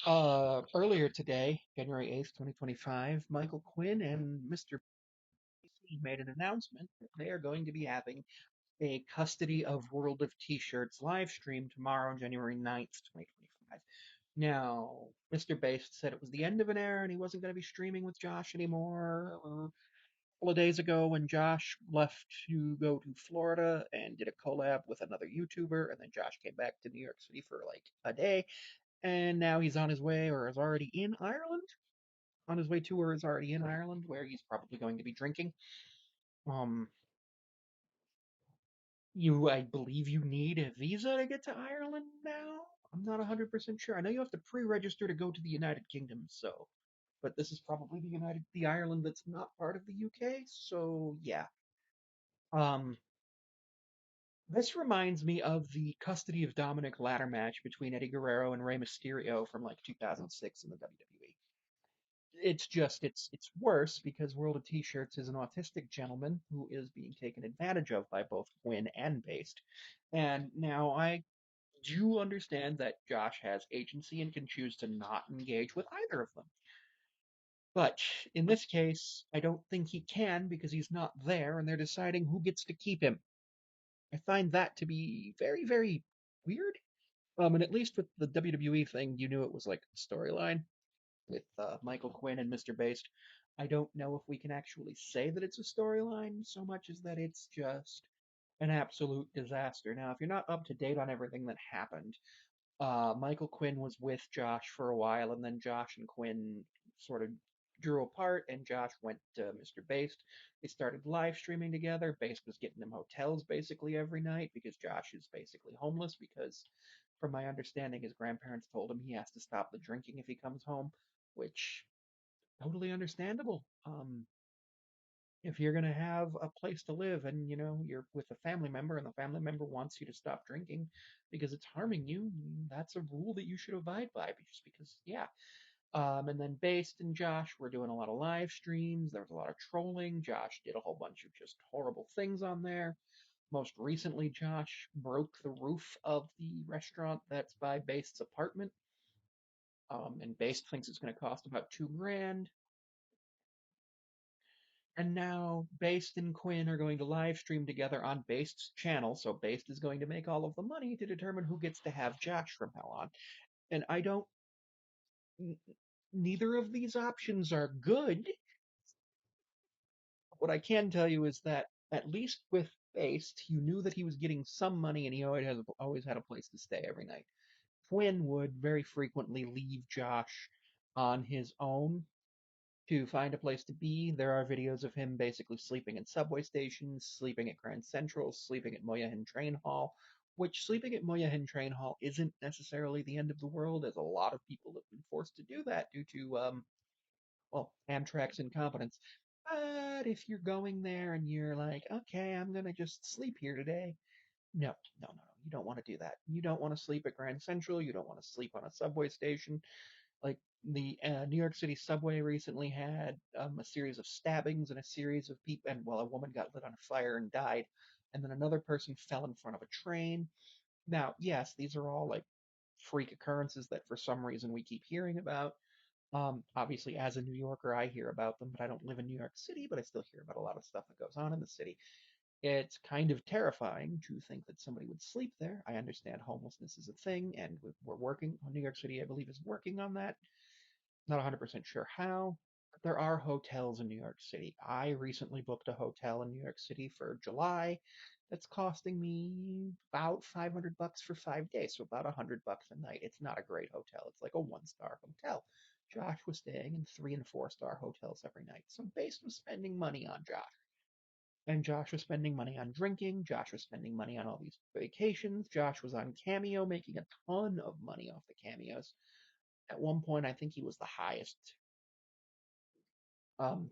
Earlier today, January 8th, 2025, Michael Quinn and Mr. P made an announcement that they are going to be having a Custody of World of T-Shirts live stream tomorrow, January 9th, 2025. Now, Mr. Baste said it was the end of an era and he wasn't going to be streaming with Josh anymore. A couple of days ago, when Josh left to go to Florida and did a collab with another YouTuber, and then Josh came back to New York City for like a day, and now he's on his way or is already in Ireland. On his way to or is already in Ireland, where he's probably going to be drinking. Um, I believe you need a visa to get to Ireland now. I'm not 100% sure. I know you have to pre-register to go to the United Kingdom, so, but this is probably the Ireland that's not part of the UK. So yeah. Um, this reminds me of the custody of Dominic ladder match between Eddie Guerrero and Rey Mysterio from like 2006 in the WWE. It's worse because World of T-Shirts is an autistic gentleman who is being taken advantage of by both Quinn and Based. And now I do understand that Josh has agency and can choose to not engage with either of them. But in this case, I don't think he can because he's not there and they're deciding who gets to keep him. I find that to be very, very weird. And at least with the WWE thing, you knew it was like a storyline with Michael Quinn and Mr. Based. I don't know if we can actually say that it's a storyline so much as that it's just an absolute disaster. Now, if you're not up to date on everything that happened, Michael Quinn was with Josh for a while, and then Josh and Quinn sort of drew apart, and Josh went to Mr. Based. They started live streaming together. Based was getting them hotels basically every night because Josh is basically homeless because, from my understanding, his grandparents told him he has to stop the drinking if he comes home, which totally understandable. If you're gonna have a place to live and you're with a family member and the family member wants you to stop drinking because it's harming you, that's a rule that you should abide by. Just because, yeah. And then Based and Josh were doing a lot of live streams. There was a lot of trolling. Josh did a whole bunch of just horrible things on there. Most recently, Josh broke the roof of the restaurant that's by Based's apartment. And Based thinks it's going to cost about 2 grand. And now Based and Quinn are going to live stream together on Based's channel, so Based is going to make all of the money to determine who gets to have Josh from hell on. And I don't. n- Neither of these options are good. What I can tell you is that at least with Based, you knew that he was getting some money and he always had a place to stay every night. Quinn would very frequently leave Josh on his own to find a place to be. There are videos of him basically sleeping in subway stations, sleeping at Grand Central, sleeping at Moyahin Train Hall, which sleeping at Moyahin Train Hall isn't necessarily the end of the world, as a lot of people have been forced to do that due to, well, Amtrak's incompetence. But if you're going there and you're like, okay, I'm gonna just sleep here today, no, no, no, no. You don't want to do that. You don't want to sleep at Grand Central. You don't want to sleep on a subway station. Like the New York City subway recently had a series of stabbings and a series of people, and well, a woman got lit on fire and died, and then another person fell in front of a train. Now, yes, these are all like freak occurrences that for some reason we keep hearing about. Obviously, as a New Yorker, I hear about them, but I don't live in New York City, but I still hear about a lot of stuff that goes on in the city. It's kind of terrifying to think that somebody would sleep there. I understand homelessness is a thing, and we're working. New York City, I believe, is working on that. Not 100% sure how. But there are hotels in New York City. I recently booked a hotel in New York City for July that's costing me about $500 for 5 days, so about $100 a night. It's not a great hotel. It's like a one-star hotel. Josh was staying in 3 and 4 star hotels every night. So Base was spending money on Josh. And Josh was spending money on drinking. Josh was spending money on all these vacations. Josh was on Cameo, making a ton of money off the cameos. At one point, I think he was the highest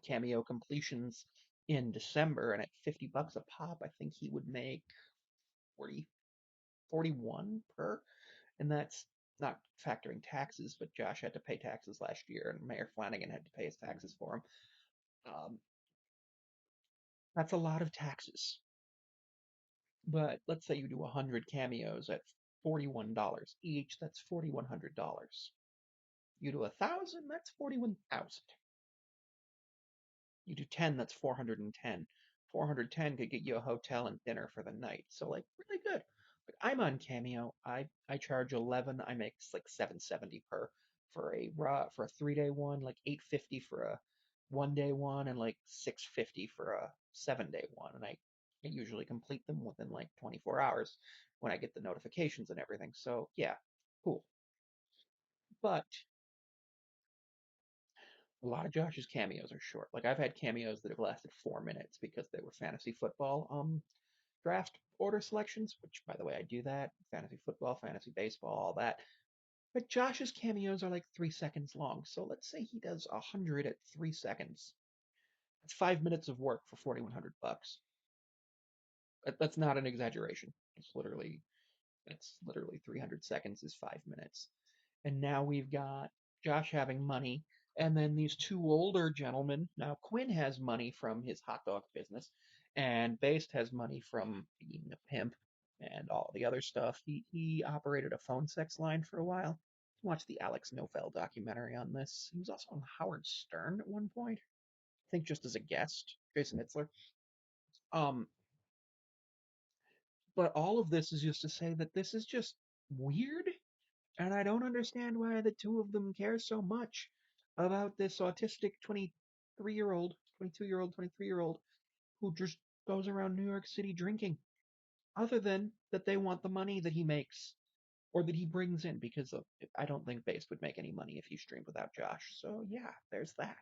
Cameo completions in December, and at $50 a pop, I think he would make 40, 41 per, and that's not factoring taxes. But Josh had to pay taxes last year, and Mayor Flanagan had to pay his taxes for him. Um, that's a lot of taxes. But let's say you do 100 cameos at $41 each, that's $4,100. You do 1,000, that's 41,000. You do 10, that's 410. 410 could get you a hotel and dinner for the night. So like really good. But I'm on Cameo. I charge 11. I make like 770 per for a 3-day one, like 850 for a 1-day one, and like 650 for a 7-day one. And I usually complete them within like 24 hours when I get the notifications and everything. So yeah, cool. But a lot of Josh's cameos are short. Like I've had cameos that have lasted 4 minutes because they were fantasy football draft order selections, which by the way I do that. Fantasy football, fantasy baseball, all that. But Josh's cameos are like 3 seconds long. So let's say he does 100 at 3 seconds. That's 5 minutes of work for 4,100 bucks. That's not an exaggeration. That's literally 300 seconds is 5 minutes. And now we've got Josh having money, and then these two older gentlemen. Now Quinn has money from his hot dog business, and Based has money from being a pimp and all the other stuff. He operated a phone sex line for a while. Watch the Alex Nofel documentary on this. He was also on Howard Stern at one point. I think just as a guest, Jason Itzler. Um, but all of this is just to say that this is just weird. And I don't understand why the two of them care so much about this autistic 23-year-old, 22-year-old, 23-year-old who just goes around New York City drinking, other than that they want the money that he makes or that he brings in, because I don't think Based would make any money if he streamed without Josh. So yeah, there's that.